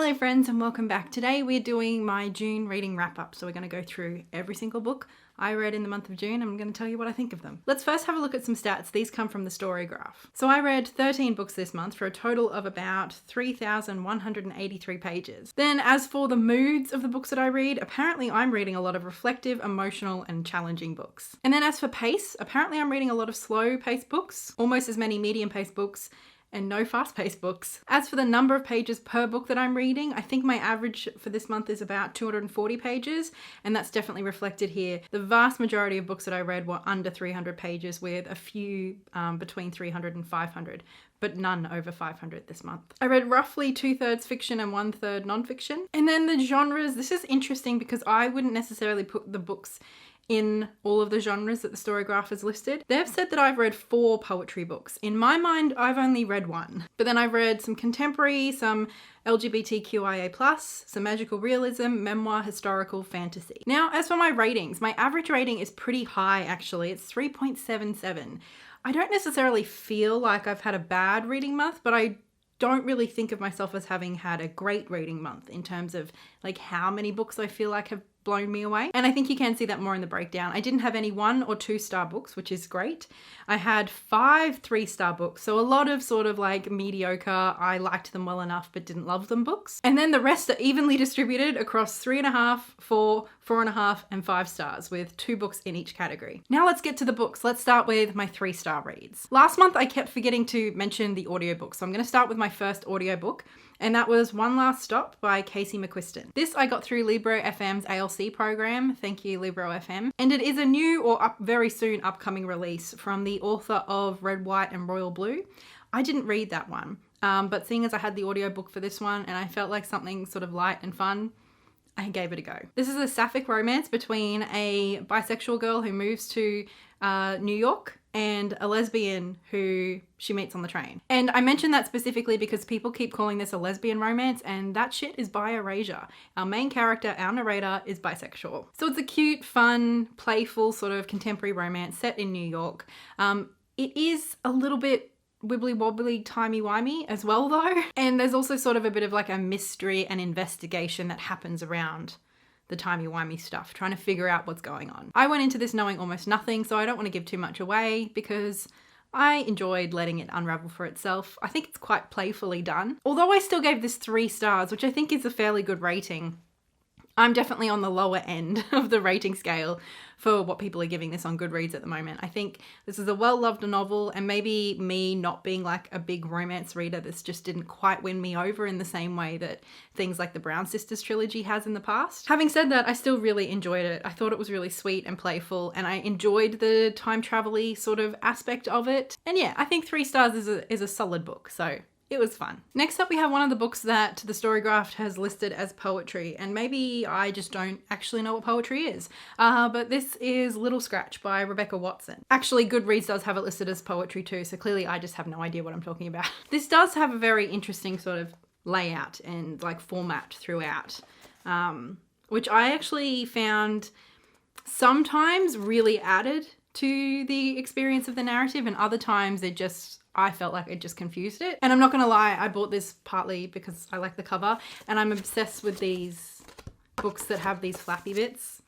Hello friends and welcome back. Today we're doing my June reading wrap up. So we're going to go through every single book I read in the month of June and I'm going to tell you what I think of them. Let's first have a look at some stats. These come from the Storygraph. So I read 13 books this month for a total of about 3,183 pages. Then as for the moods of the books that I read, apparently I'm reading a lot of reflective, emotional and challenging books. And then as for pace, apparently I'm reading a lot of slow paced books, almost as many medium paced books, and no fast-paced books. As for the number of pages per book that I'm reading, I think my average for this month is about 240 pages, and that's definitely reflected here. The vast majority of books that I read were under 300 pages, with a few between 300 and 500, but none over 500 this month. I read roughly 2/3 fiction and 1/3 non-fiction. And then the genres, this is interesting because I wouldn't necessarily put the books in all of the genres that the Storygraph has listed. They've said that I've read 4 poetry books. In my mind, I've only read 1. But then I've read some contemporary, some LGBTQIA+, some magical realism, memoir, historical, fantasy. Now, as for my ratings, my average rating is pretty high actually. It's 3.77. I don't necessarily feel like I've had a bad reading month, but I don't really think of myself as having had a great reading month in terms of like how many books I feel like have blown me away. And I think you can see that more in the breakdown. I didn't have any 1 or 2 star books, which is great. I had 5 3-star books. So a lot of sort of like mediocre, I liked them well enough but didn't love them books. And then the rest are evenly distributed across 3.5, 4, 4.5 and 5 stars, with 2 books in each category. Now let's get to the books. Let's start with my 3-star reads. Last month I kept forgetting to mention the audiobook, so I'm going to start with my first audiobook, and that was One Last Stop by Katey McQuiston. This I got through Libro FM's ALC program. Thank you, Libro FM. And it is a new or very soon upcoming release from the author of Red, White and Royal Blue. I didn't read that one, but seeing as I had the audiobook for this one and I felt like something sort of light and fun, I gave it a go. This is a sapphic romance between a bisexual girl who moves to New York and a lesbian who she meets on the train. And I mention that specifically because people keep calling this a lesbian romance, and that shit is bi erasure. Our main character, our narrator, is bisexual. So it's a cute, fun, playful sort of contemporary romance set in New York. It is a little bit wibbly wobbly, timey-wimey as well though. And there's also sort of a bit of like a mystery and investigation that happens around the timey-wimey stuff, trying to figure out what's going on. I went into this knowing almost nothing, so I don't want to give too much away because I enjoyed letting it unravel for itself. I think it's quite playfully done. Although I still gave this 3 stars, which I think is a fairly good rating, I'm definitely on the lower end of the rating scale for what people are giving this on Goodreads at the moment. I think this is a well-loved novel, and maybe me not being like a big romance reader, this just didn't quite win me over in the same way that things like the Brown Sisters trilogy has in the past. Having said that, I still really enjoyed it. I thought it was really sweet and playful, and I enjoyed the time travel-y sort of aspect of it. And yeah, I think 3 stars is a solid book, so it was fun. Next up, we have one of the books that the Storygraph has listed as poetry, and maybe I just don't actually know what poetry is. But this is Little Scratch by Rebecca Watson. Actually, Goodreads does have it listed as poetry too, so clearly I just have no idea what I'm talking about. This does have a very interesting sort of layout and like format throughout, which I actually found sometimes really added to the experience of the narrative, and other times I felt like it just confused it. And I'm not gonna lie, I bought this partly because I like the cover, and I'm obsessed with these books that have these flappy bits.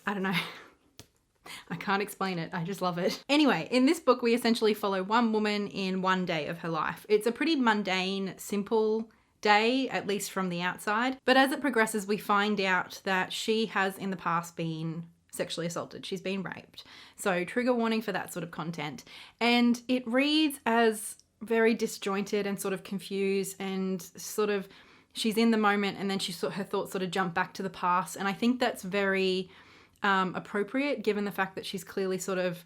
I don't know. I can't explain it. I just love it. Anyway, in this book, we essentially follow one woman in one day of her life. It's a pretty mundane, simple day, at least from the outside. But as it progresses, we find out that she has in the past been sexually assaulted. She's been raped. So trigger warning for that sort of content. And it reads as very disjointed and sort of confused, and sort of she's in the moment and then her thoughts sort of jump back to the past. And I think that's very appropriate given the fact that she's clearly sort of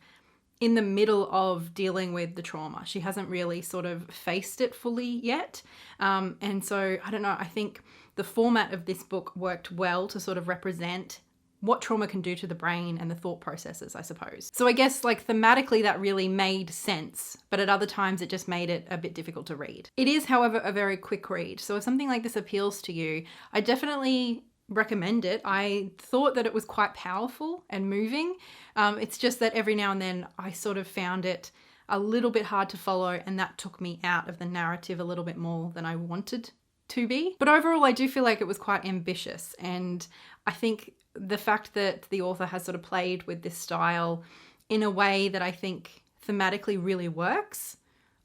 in the middle of dealing with the trauma. She hasn't really sort of faced it fully yet. And so I don't know, I think the format of this book worked well to sort of represent what trauma can do to the brain and the thought processes, I suppose. So I guess like thematically that really made sense, but at other times it just made it a bit difficult to read. It is, however, a very quick read. So if something like this appeals to you, I definitely recommend it. I thought that it was quite powerful and moving. It's just that every now and then I sort of found it a little bit hard to follow, and that took me out of the narrative a little bit more than I wanted to be. But overall, I do feel like it was quite ambitious. And I think the fact that the author has sort of played with this style in a way that I think thematically really works,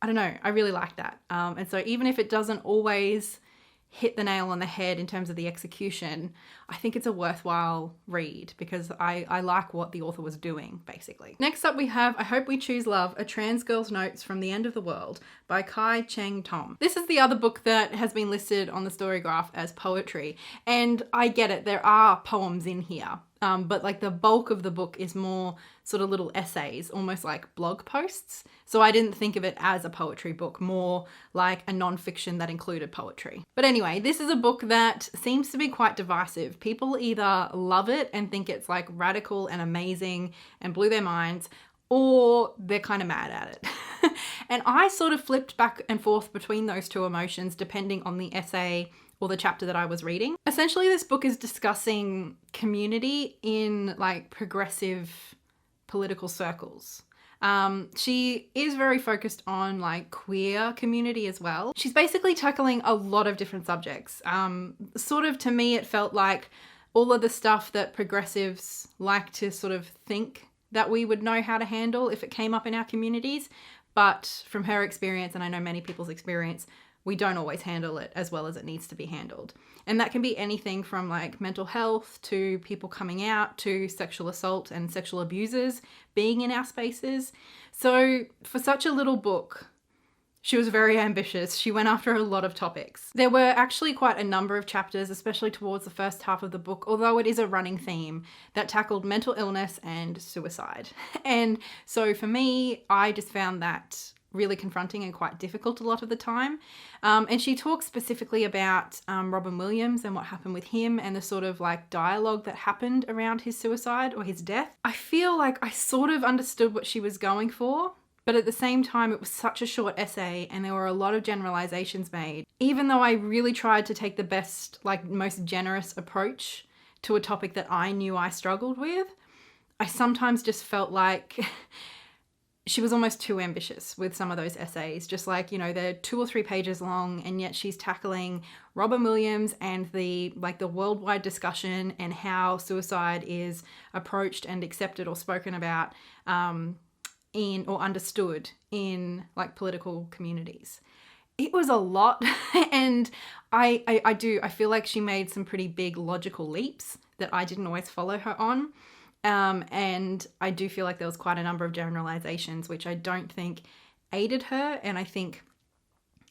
I don't know, I really like that. And so even if it doesn't always hit the nail on the head in terms of the execution, I think it's a worthwhile read because I like what the author was doing, basically. Next up we have I Hope We Choose Love, A Trans Girl's Notes from the End of the World by Cheng, Thom. This is the other book that has been listed on the Storygraph as poetry, and I get it, there are poems in here. But like the bulk of the book is more sort of little essays, almost like blog posts. So I didn't think of it as a poetry book, more like a non-fiction that included poetry. But anyway, this is a book that seems to be quite divisive. People either love it and think it's like radical and amazing and blew their minds, or they're kind of mad at it. And I sort of flipped back and forth between those two emotions depending on the essay or the chapter that I was reading. Essentially, this book is discussing community in like progressive political circles. She is very focused on like queer community as well. She's basically tackling a lot of different subjects. Sort of to me, it felt like all of the stuff that progressives like to sort of think that we would know how to handle if it came up in our communities. But from her experience, and I know many people's experience, we don't always handle it as well as it needs to be handled. And that can be anything from like mental health to people coming out to sexual assault and sexual abusers being in our spaces. So for such a little book, she was very ambitious. She went after a lot of topics. There were actually quite a number of chapters, especially towards the first half of the book, although it is a running theme that tackled mental illness and suicide. And so for me, I just found that really confronting and quite difficult a lot of the time. And she talks specifically about Robin Williams and what happened with him and the sort of like dialogue that happened around his suicide or his death. I feel like I sort of understood what she was going for, but at the same time, it was such a short essay and there were a lot of generalizations made. Even though I really tried to take the best, like most generous approach to a topic that I knew I struggled with, I sometimes just felt like she was almost too ambitious with some of those essays. Just like, you know, they're 2 or 3 pages long and yet she's tackling Robin Williams and the worldwide discussion and how suicide is approached and accepted or spoken about in or understood in like political communities. It was a lot. And I feel like she made some pretty big logical leaps that I didn't always follow her on. And I do feel like there was quite a number of generalizations, which I don't think aided her. And I think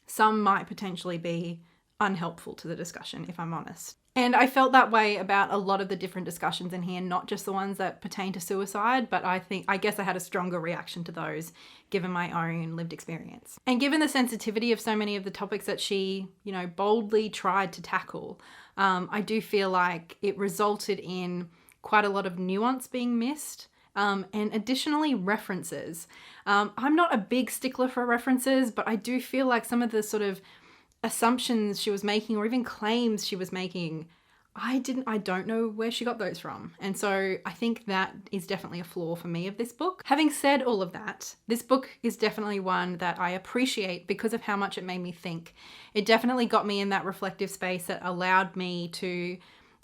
some might potentially be unhelpful to the discussion, if I'm honest. And I felt that way about a lot of the different discussions in here, not just the ones that pertain to suicide, but I guess I had a stronger reaction to those given my own lived experience. And given the sensitivity of so many of the topics that she, you know, boldly tried to tackle, I do feel like it resulted in quite a lot of nuance being missed, and additionally references. I'm not a big stickler for references, but I do feel like some of the sort of assumptions she was making or even claims she was making, I don't know where she got those from. And so I think that is definitely a flaw for me of this book. Having said all of that, this book is definitely one that I appreciate because of how much it made me think. It definitely got me in that reflective space that allowed me to,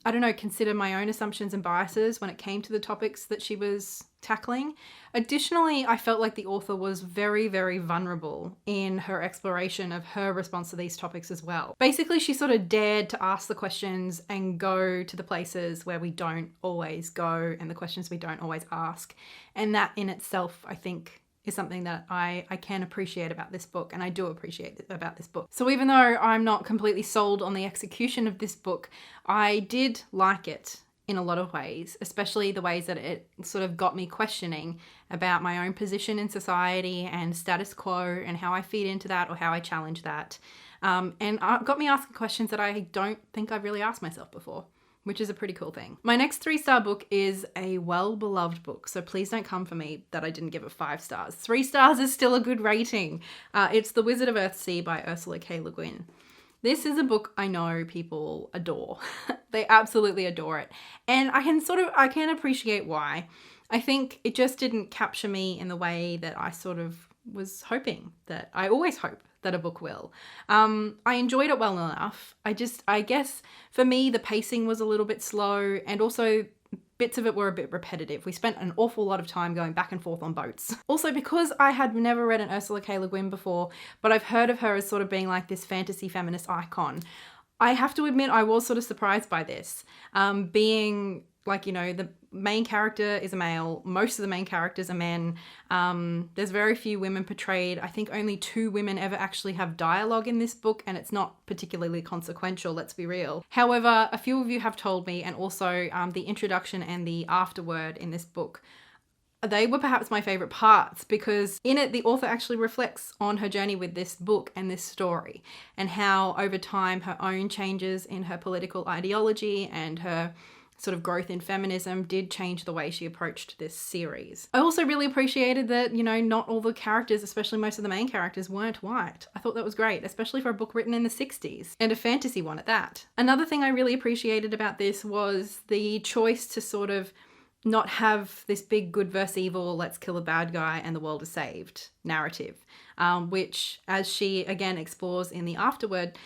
I don't know, consider my own assumptions and biases when it came to the topics that she was tackling. Additionally, I felt like the author was very, very vulnerable in her exploration of her response to these topics as well. Basically, she sort of dared to ask the questions and go to the places where we don't always go and the questions we don't always ask. And that in itself, I think, is something that I can appreciate about this book, and I do appreciate about this book. So even though I'm not completely sold on the execution of this book, I did like it in a lot of ways, especially the ways that it sort of got me questioning about my own position in society and status quo and how I feed into that or how I challenge that. And got me asking questions that I don't think I've really asked myself before, which is a pretty cool thing. My next 3-star book is a well-beloved book, so please don't come for me that I didn't give it 5 stars. 3 stars is still a good rating. It's The Wizard of Earthsea by Ursula K. Le Guin. This is a book I know people adore. They absolutely adore it. And I can appreciate why. I think it just didn't capture me in the way that I sort of was hoping, that I always hope that a book will. I enjoyed it well enough. I guess for me, the pacing was a little bit slow, and also bits of it were a bit repetitive. We spent an awful lot of time going back and forth on boats. Also, because I had never read an Ursula K. Le Guin before, but I've heard of her as sort of being like this fantasy feminist icon, I have to admit I was sort of surprised by this. Being like, you know, the main character is a male. Most of the main characters are men. There's very few women portrayed. I think only 2 women ever actually have dialogue in this book, and it's not particularly consequential, let's be real. However, a few of you have told me, and also the introduction and the afterword in this book, they were perhaps my favourite parts, because in it the author actually reflects on her journey with this book and this story, and how over time her own changes in her political ideology and her sort of growth in feminism did change the way she approached this series. I also really appreciated that, you know, not all the characters, especially most of the main characters, weren't white. I thought that was great, especially for a book written in the 60s, and a fantasy one at that. Another thing I really appreciated about this was the choice to sort of not have this big good versus evil, let's kill a bad guy and the world is saved narrative, which, as she again explores in the afterword,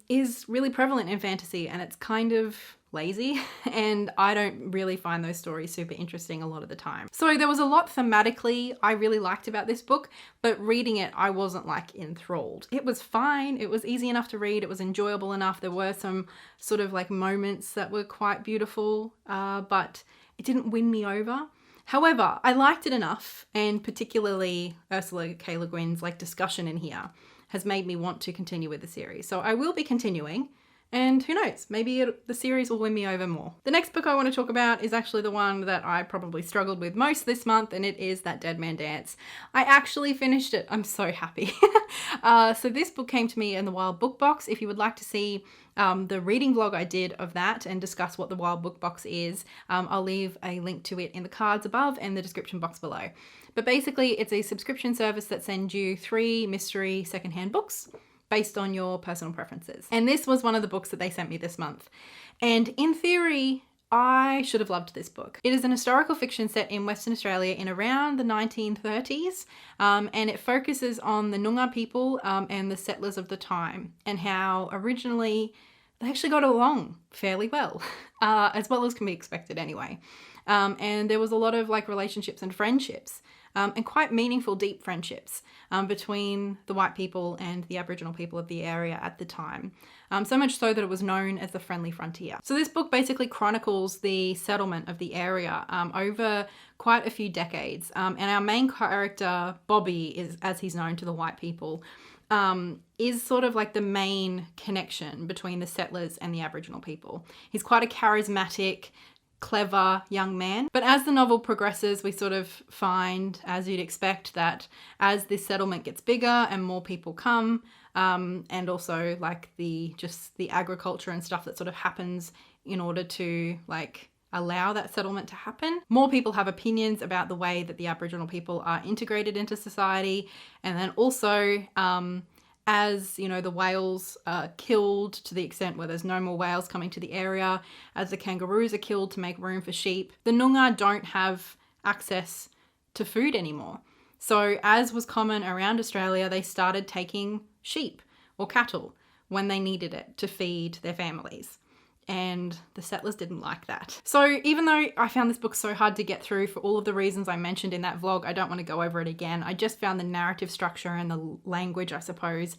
is really prevalent in fantasy, and it's kind of lazy, and I don't really find those stories super interesting a lot of the time. So there was a lot thematically I really liked about this book, but reading it I wasn't like enthralled. It was fine, it was easy enough to read, it was enjoyable enough, there were some sort of like moments that were quite beautiful, but it didn't win me over. However, I liked it enough, and particularly Ursula K. Le Guin's like discussion in here has made me want to continue with the series. So I will be continuing, and who knows, maybe the series will win me over more. The next book I want to talk about is actually the one that I probably struggled with most this month, and it is That Dead Man Dance. I actually finished it. I'm so happy. So this book came to me in the Wild Book Box. If you would like to see the reading vlog I did of that and discuss what the Wild Book Box is, I'll leave a link to it in the cards above and the description box below. But basically, it's a subscription service that sends you 3 mystery secondhand books based on your personal preferences. And this was one of the books that they sent me this month. And in theory, I should have loved this book. It is an historical fiction set in Western Australia in around the 1930s, and it focuses on the Noongar people and the settlers of the time, and how originally they actually got along fairly well as can be expected anyway. And there was a lot of like relationships and friendships, and quite meaningful, deep friendships between the white people and the Aboriginal people of the area at the time. So much so that it was known as the Friendly Frontier. So this book basically chronicles the settlement of the area over quite a few decades. And our main character, Bobby, is, as he's known to the white people, is sort of like the main connection between the settlers and the Aboriginal people. He's quite a charismatic, clever young man. But as the novel progresses, we sort of find, as you'd expect, that as this settlement gets bigger and more people come, and also like the agriculture and stuff that sort of happens in order to like allow that settlement to happen, more people have opinions about the way that the Aboriginal people are integrated into society. And then also, as you know, the whales are killed to the extent where there's no more whales coming to the area, as the kangaroos are killed to make room for sheep, the Noongar don't have access to food anymore. So as was common around Australia, they started taking sheep or cattle when they needed it to feed their families. And the settlers didn't like that. So even though I found this book so hard to get through for all of the reasons I mentioned in that vlog, I don't want to go over it again. I just found the narrative structure and the language, I suppose,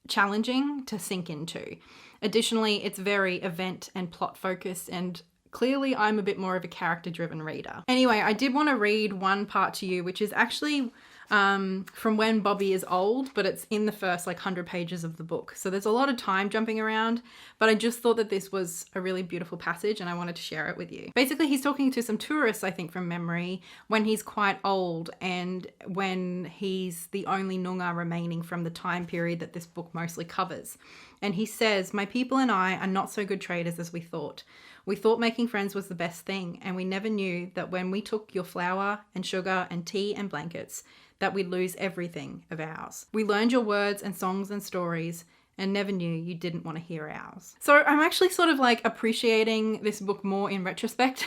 challenging to sink into. Additionally, it's very event and plot focused, and clearly I'm a bit more of a character-driven reader. Anyway, I did want to read one part to you, which is actually from when Bobby is old, but it's in the first like 100 pages of the book. So there's a lot of time jumping around, but I just thought that this was a really beautiful passage and I wanted to share it with you. Basically, he's talking to some tourists, I think from memory, when he's quite old and when he's the only Noongar remaining from the time period that this book mostly covers. And he says, "My people and I are not so good traders as we thought. We thought making friends was the best thing, and we never knew that when we took your flour and sugar and tea and blankets, that we'd lose everything of ours. We learned your words and songs and stories and never knew you didn't want to hear ours." So I'm actually sort of like appreciating this book more in retrospect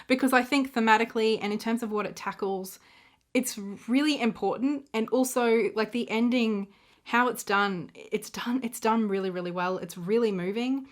because I think thematically and in terms of what it tackles, it's really important. And also like the ending how it's done really, really well. It's really moving.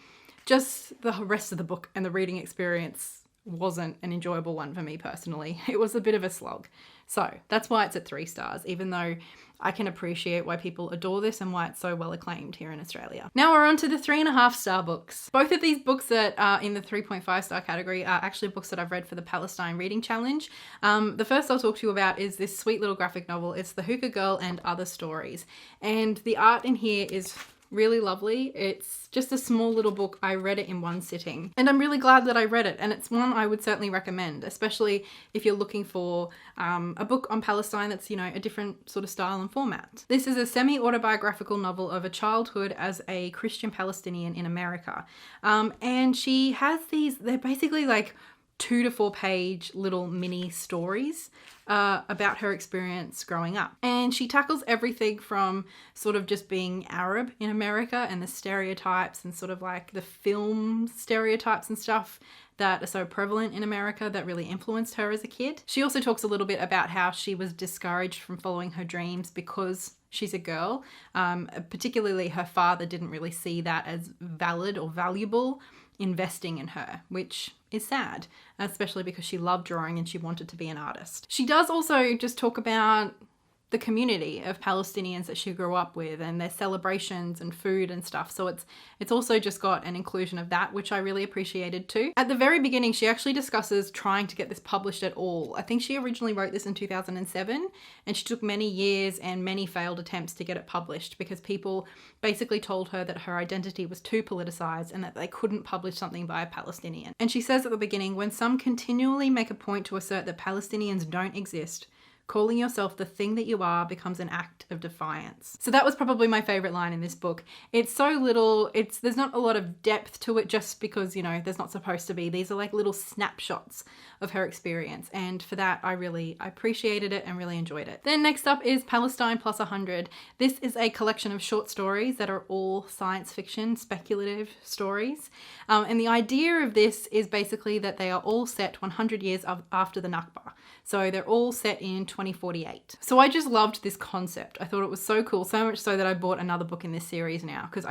Just the rest of the book and the reading experience wasn't an enjoyable one for me personally. It was a bit of a slog. So that's why it's at 3 stars, even though I can appreciate why people adore this and why it's so well acclaimed here in Australia. Now we're on to the 3.5 star books. Both of these books that are in the 3.5 star category are actually books that I've read for the Palestine Reading Challenge. The first I'll talk to you about is this sweet little graphic novel. It's The Hookah Girl and Other Stories. And the art in here is really lovely. It's just a small little book. I read it in one sitting and I'm really glad that I read it, and it's one I would certainly recommend, especially if you're looking for a book on Palestine that's, you know, a different sort of style and format. This is a semi-autobiographical novel of a childhood as a Christian Palestinian in America, and she has these, they're basically like 2 to 4 page little mini stories about her experience growing up. And she tackles everything from sort of just being Arab in America and the stereotypes and sort of like the film stereotypes and stuff that are so prevalent in America that really influenced her as a kid. She also talks a little bit about how she was discouraged from following her dreams because she's a girl. Particularly her father didn't really see that as valid or valuable investing in her, which is sad, especially because she loved drawing and she wanted to be an artist. She does also just talk about the community of Palestinians that she grew up with and their celebrations and food and stuff. So it's also just got an inclusion of that, which I really appreciated too. At the very beginning, she actually discusses trying to get this published at all. I think she originally wrote this in 2007 and she took many years and many failed attempts to get it published because people basically told her that her identity was too politicized and that they couldn't publish something by a Palestinian. And she says at the beginning, when some continually make a point to assert that Palestinians don't exist, calling yourself the thing that you are becomes an act of defiance. So that was probably my favorite line in this book. It's so little, there's not a lot of depth to it just because, you know, there's not supposed to be. These are like little snapshots of her experience. And for that, I appreciated it and really enjoyed it. Then next up is Palestine Plus 100. This is a collection of short stories that are all science fiction, speculative stories. And the idea of this is basically that they are all set 100 years after the Nakba. So they're all set in 2048. So I just loved this concept. I thought it was so cool, so much so that I bought another book in this series now because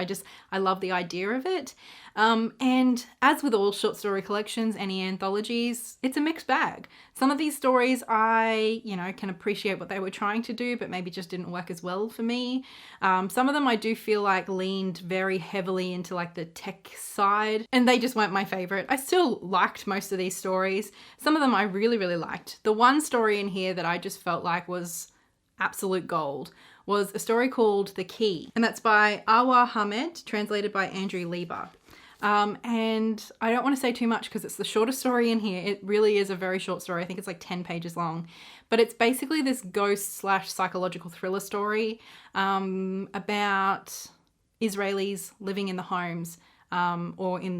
I love the idea of it. And as with all short story collections, any anthologies, it's a mixed bag. Some of these stories I, can appreciate what they were trying to do, but maybe just didn't work as well for me. Some of them I do feel like leaned very heavily into like the tech side and they just weren't my favorite. I still liked most of these stories. Some of them I really, really liked. The one story in here that I just felt like was absolute gold was a story called The Key, and that's by Awa Hamed, translated by Andrew Lieber. And I don't want to say too much because it's the shortest story in here. It really is a very short story. I think it's like 10 pages long, but it's basically this ghost/psychological thriller story about Israelis living in the homes or on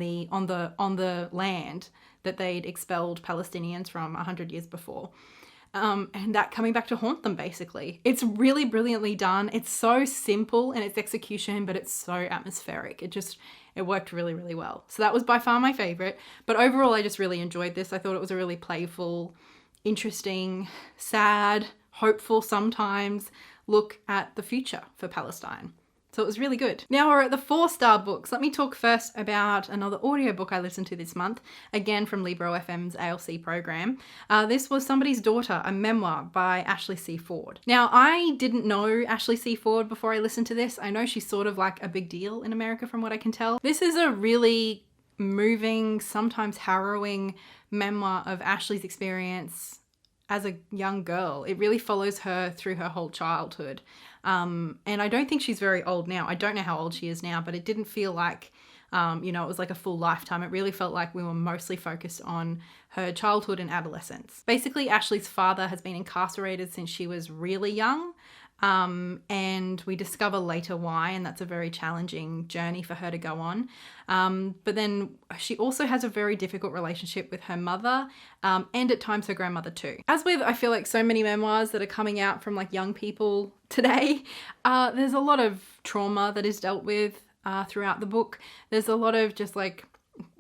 the land that they'd expelled Palestinians from 100 years before. And that coming back to haunt them, basically. It's really brilliantly done. It's so simple in its execution, but it's so atmospheric. It worked really, really well. So that was by far my favorite. But overall, I just really enjoyed this. I thought it was a really playful, interesting, sad, hopeful sometimes look at the future for Palestine. So it was really good. Now we're at the 4-star books. Let me talk first about another audiobook I listened to this month, again from Libro FM's ALC program. This was Somebody's Daughter, a memoir by Ashely C. Ford. Now, I didn't know Ashely C. Ford before I listened to this. I know she's sort of like a big deal in America from what I can tell. This is a really moving, sometimes harrowing memoir of Ashely's experience as a young girl. It really follows her through her whole childhood. And I don't think she's very old now. I don't know how old she is now, but it didn't feel like, it was like a full lifetime. It really felt like we were mostly focused on her childhood and adolescence. Basically, Ashely's father has been incarcerated since she was really young. And we discover later why, and that's a very challenging journey for her to go on. But then she also has a very difficult relationship with her mother, and at times her grandmother too. As with, I feel like so many memoirs that are coming out from like young people today, there's a lot of trauma that is dealt with throughout the book. There's a lot of just like,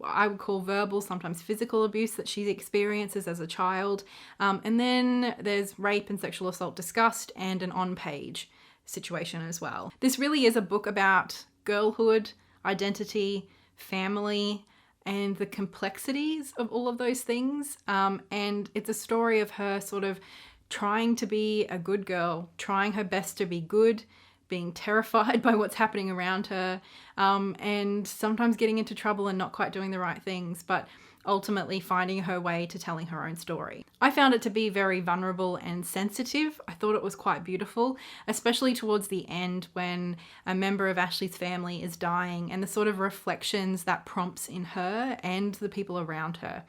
I would call verbal, sometimes physical abuse that she experiences as a child. And then there's rape and sexual assault discussed and an on-page situation as well. This really is a book about girlhood, identity, family, and the complexities of all of those things. And it's a story of her sort of trying to be a good girl, trying her best to be good, being terrified by what's happening around her, and sometimes getting into trouble and not quite doing the right things, but ultimately finding her way to telling her own story. I found it to be very vulnerable and sensitive. I thought it was quite beautiful, especially towards the end when a member of Ashely's family is dying and the sort of reflections that prompts in her and the people around her.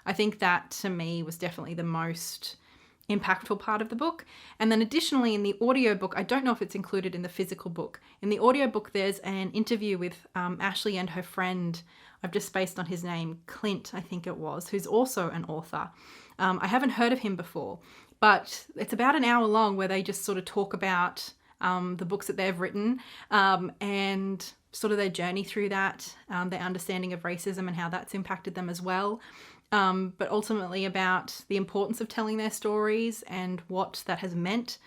I think that to me was definitely the most impactful part of the book. And then additionally in the audiobook, I don't know if it's included in the physical book. In the audiobook, there's an interview with Ashely and her friend, I've just spaced on his name, Clint, I think it was, who's also an author. I haven't heard of him before, but it's about an hour long where they just sort of talk about the books that they've written and sort of their journey through that, their understanding of racism and how that's impacted them as well. But ultimately about the importance of telling their stories and what that has meant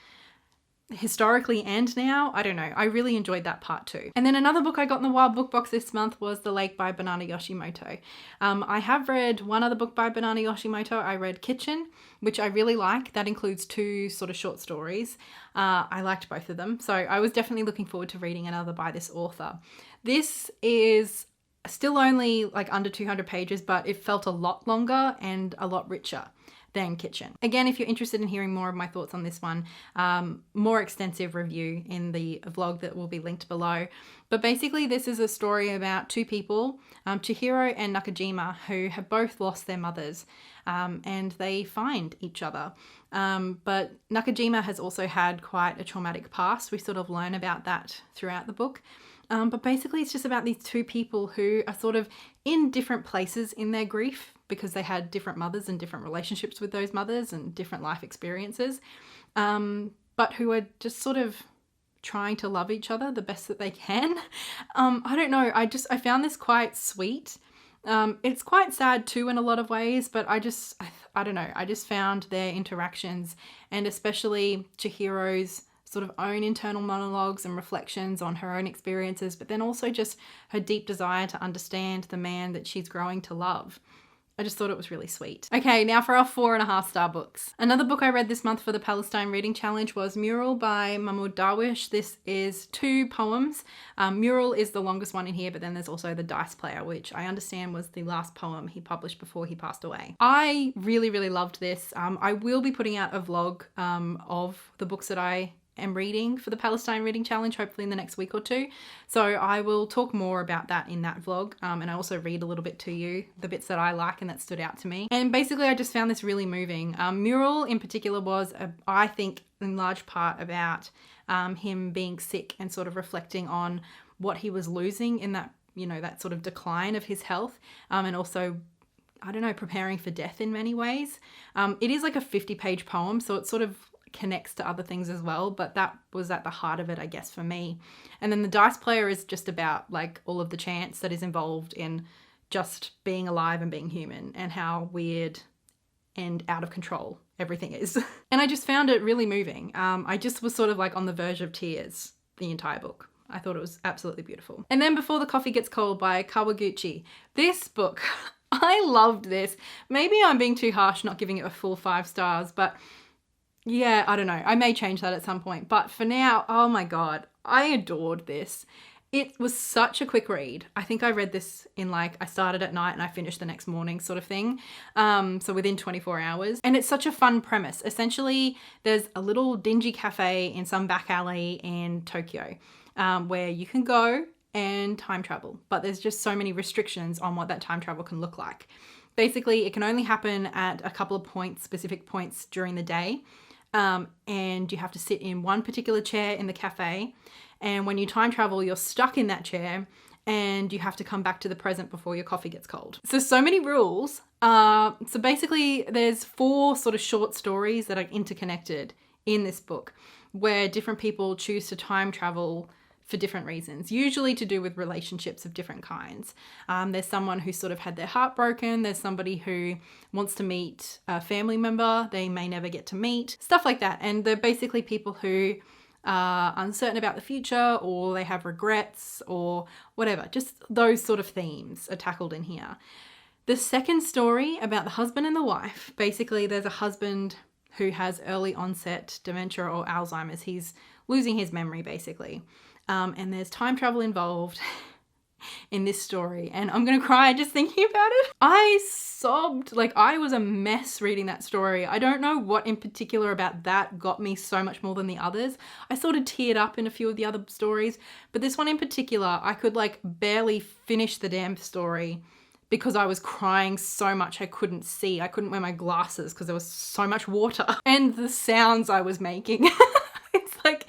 historically and now. I don't know. I really enjoyed that part too. And then another book I got in the Wild Book Box this month was The Lake by Banana Yoshimoto. I have read one other book by Banana Yoshimoto. I read Kitchen, which I really like. That includes 2 sort of short stories. I liked both of them. So I was definitely looking forward to reading another by this author. This is still only like under 200 pages, but it felt a lot longer and a lot richer than Kitchen. Again, if you're interested in hearing more of my thoughts on this one, more extensive review in the vlog that will be linked below. But basically this is a story about 2 people, Chihiro and Nakajima, who have both lost their mothers, and they find each other. But Nakajima has also had quite a traumatic past. We sort of learn about that throughout the book. But basically it's just about these 2 people who are sort of in different places in their grief because they had different mothers and different relationships with those mothers and different life experiences, but who are just sort of trying to love each other the best that they can. I don't know. I found this quite sweet. It's quite sad too in a lot of ways, but I don't know. I just found their interactions and especially Chihiro's sort of own internal monologues and reflections on her own experiences, but then also just her deep desire to understand the man that she's growing to love. I just thought it was really sweet. Okay, now for our 4.5-star books. Another book I read this month for the Palestine Reading Challenge was Mural by Mahmoud Darwish. This is 2 poems. Mural is the longest one in here, but then there's also The Dice Player, which I understand was the last poem he published before he passed away. I really, really loved this. I will be putting out a vlog of the books that I am reading for the Palestine Reading Challenge, hopefully in the next week or 2. So I will talk more about that in that vlog. And I also read a little bit to you, the bits that I like and that stood out to me. And basically I just found this really moving. Mural in particular was, I think, in large part about him being sick and sort of reflecting on what he was losing in that, that sort of decline of his health. And also, I don't know, preparing for death in many ways. It is like a 50-page poem, so it's sort of connects to other things as well, but that was at the heart of it, I guess, for me. And then The Dice Player is just about like all of the chance that is involved in just being alive and being human and how weird and out of control everything is. And I just found it really moving. I just was sort of like on the verge of tears the entire book. I thought it was absolutely beautiful. And then Before the Coffee Gets Cold by Kawaguchi. This book, I loved this. Maybe I'm being too harsh not giving it a full 5 stars, but yeah, I don't know. I may change that at some point. But for now, oh my God, I adored this. It was such a quick read. I think I read this in I started at night and I finished the next morning sort of thing. So within 24 hours. And it's such a fun premise. Essentially, there's a little dingy cafe in some back alley in Tokyo where you can go and time travel. But there's just so many restrictions on what that time travel can look like. Basically, it can only happen at a couple of points, specific points during the day. And you have to sit in one particular chair in the cafe. And when you time travel, you're stuck in that chair and you have to come back to the present before your coffee gets cold. So many rules. So basically there's 4 sort of short stories that are interconnected in this book where different people choose to time travel for different reasons, usually to do with relationships of different kinds. There's someone who sort of had their heart broken. There's somebody who wants to meet a family member they may never get to meet, stuff like that. And they're basically people who are uncertain about the future, or they have regrets, or whatever. Just those sort of themes are tackled in here. The second story about the husband and the wife, basically there's a husband who has early onset dementia or Alzheimer's. He's losing his memory basically. And there's time travel involved in this story. And I'm going to cry just thinking about it. I sobbed. Like, I was a mess reading that story. I don't know what in particular about that got me so much more than the others. I sort of teared up in a few of the other stories, but this one in particular, I could like barely finish the damn story because I was crying so much I couldn't see. I couldn't wear my glasses because there was so much water. And the sounds I was making. It's like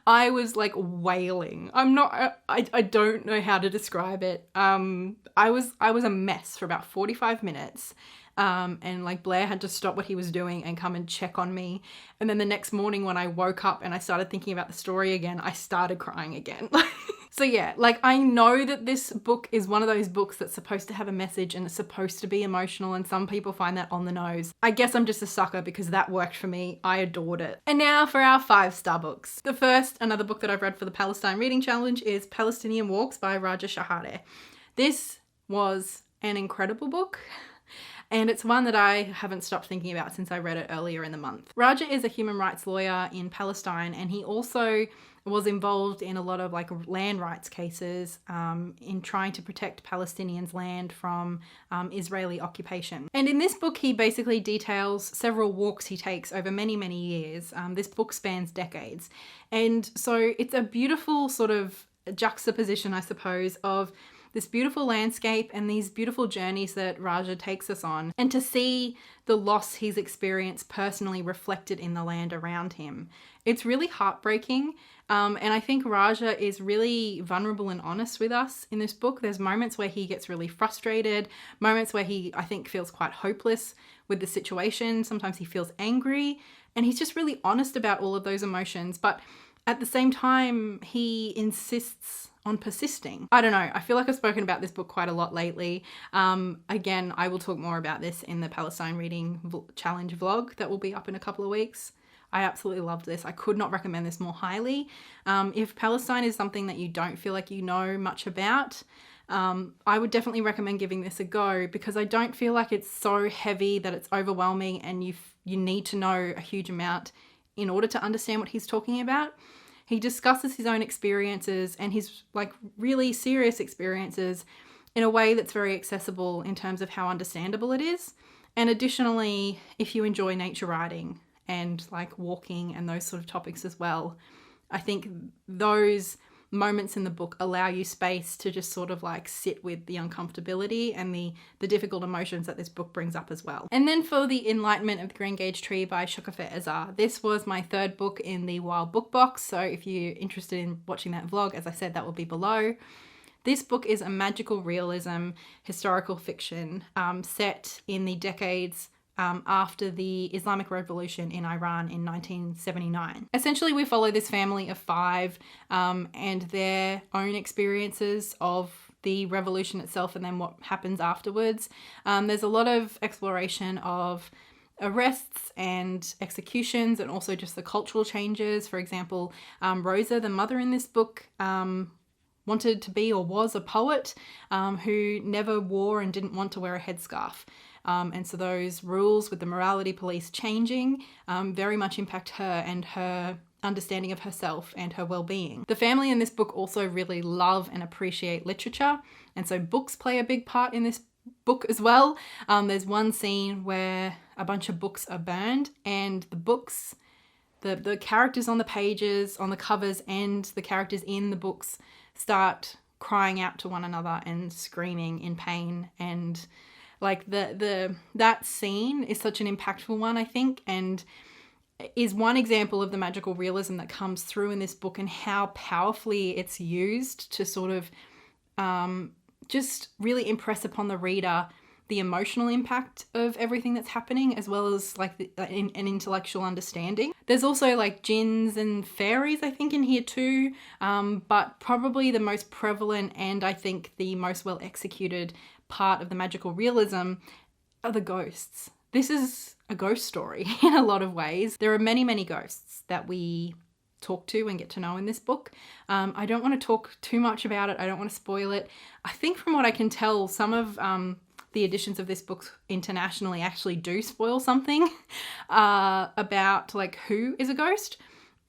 I was like wailing. I don't know how to describe it. I was a mess for about 45 minutes. And like Blair had to stop what he was doing and come and check on me. And then the next morning when I woke up and I started thinking about the story again, I started crying again. So yeah, like I know that this book is one of those books that's supposed to have a message and it's supposed to be emotional, and some people find that on the nose. I guess I'm just a sucker because that worked for me. I adored it. And now for our 5-star books. The first, another book that I've read for the Palestine Reading Challenge, is Palestinian Walks by Raja Shehadeh. This was an incredible book. And it's one that I haven't stopped thinking about since I read it earlier in the month. Raja is a human rights lawyer in Palestine, and he also was involved in a lot of like land rights cases in trying to protect Palestinians' land from Israeli occupation. And in this book, he basically details several walks he takes over many, many years. This book spans decades. And so it's a beautiful sort of juxtaposition, I suppose, of this beautiful landscape and these beautiful journeys that Raja takes us on, and to see the loss he's experienced personally reflected in the land around him. It's really heartbreaking, and I think Raja is really vulnerable and honest with us in this book. There's moments where he gets really frustrated, moments where he, I think, feels quite hopeless with the situation. Sometimes he feels angry, and he's just really honest about all of those emotions. But at the same time, he insists on persisting. I don't know. I feel like I've spoken about this book quite a lot lately. Again, I will talk more about this in the Palestine Reading Challenge vlog that will be up in a couple of weeks. I absolutely loved this. I could not recommend this more highly. If Palestine is something that you don't feel like you know much about, I would definitely recommend giving this a go, because I don't feel like it's so heavy that it's overwhelming and you need to know a huge amount in order to understand what he's talking about. He discusses his own experiences and his like really serious experiences in a way that's very accessible in terms of how understandable it is. And additionally, if you enjoy nature writing and like walking and those sort of topics as well, I think those moments in the book allow you space to just sort of like sit with the uncomfortability and the difficult emotions that this book brings up as well. And then for the Enlightenment of the Greengage Tree by Shokoofeh Azar. This was my third book in the Wild Book Box, so if you're interested in watching that vlog, as I said, that will be below. This book is a magical realism historical fiction set in the decades after the Islamic Revolution in Iran in 1979. Essentially, we follow this family of 5 and their own experiences of the revolution itself and then what happens afterwards. There's a lot of exploration of arrests and executions and also just the cultural changes. For example, Rosa, the mother in this book, wanted to be or was a poet who never wore and didn't want to wear a headscarf. And so those rules with the morality police changing very much impact her and her understanding of herself and her well-being. The family in this book also really love and appreciate literature, and so books play a big part in this book as well. There's one scene where a bunch of books are burned, and the books, the characters on the pages, on the covers, and the characters in the books start crying out to one another and screaming in pain. And like that scene is such an impactful one, I think, and is one example of the magical realism that comes through in this book and how powerfully it's used to sort of just really impress upon the reader the emotional impact of everything that's happening, as well as like an intellectual understanding. There's also like jinns and fairies, I think, in here too, but probably the most prevalent and I think the most well executed part of the magical realism are the ghosts. This is a ghost story in a lot of ways. There are many, many ghosts that we talk to and get to know in this book. I don't want to talk too much about it. I don't want to spoil it. I think from what I can tell, some of the editions of this book internationally actually do spoil something about like who is a ghost.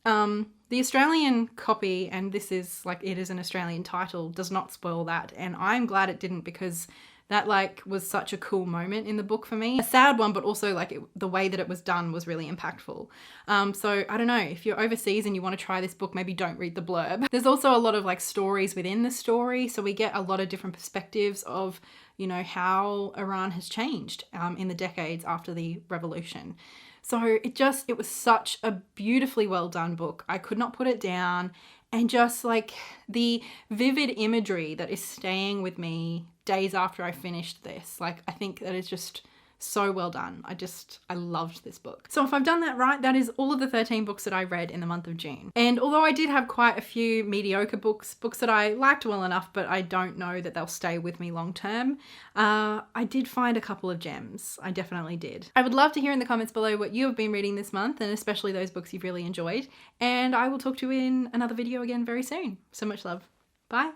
The Australian copy, and this is like, it is an Australian title, does not spoil that. And I'm glad it didn't, because that like was such a cool moment in the book for me. A sad one, but also like the way that it was done was really impactful. So I don't know, if you're overseas and you want to try this book, maybe don't read the blurb. There's also a lot of like stories within the story. So we get a lot of different perspectives of, you know, how Iran has changed in the decades after the revolution. So it was such a beautifully well done book. I could not put it down. And just like the vivid imagery that is staying with me days after I finished this, like I think that is just so well done. I loved this book. So if I've done that right, that is all of the 13 books that I read in the month of June. And although I did have quite a few mediocre books that I liked well enough, but I don't know that they'll stay with me long term, I did find a couple of gems. I definitely did. I would love to hear in the comments below what you have been reading this month, and especially those books you've really enjoyed. And I will talk to you in another video again very soon. So much love. Bye.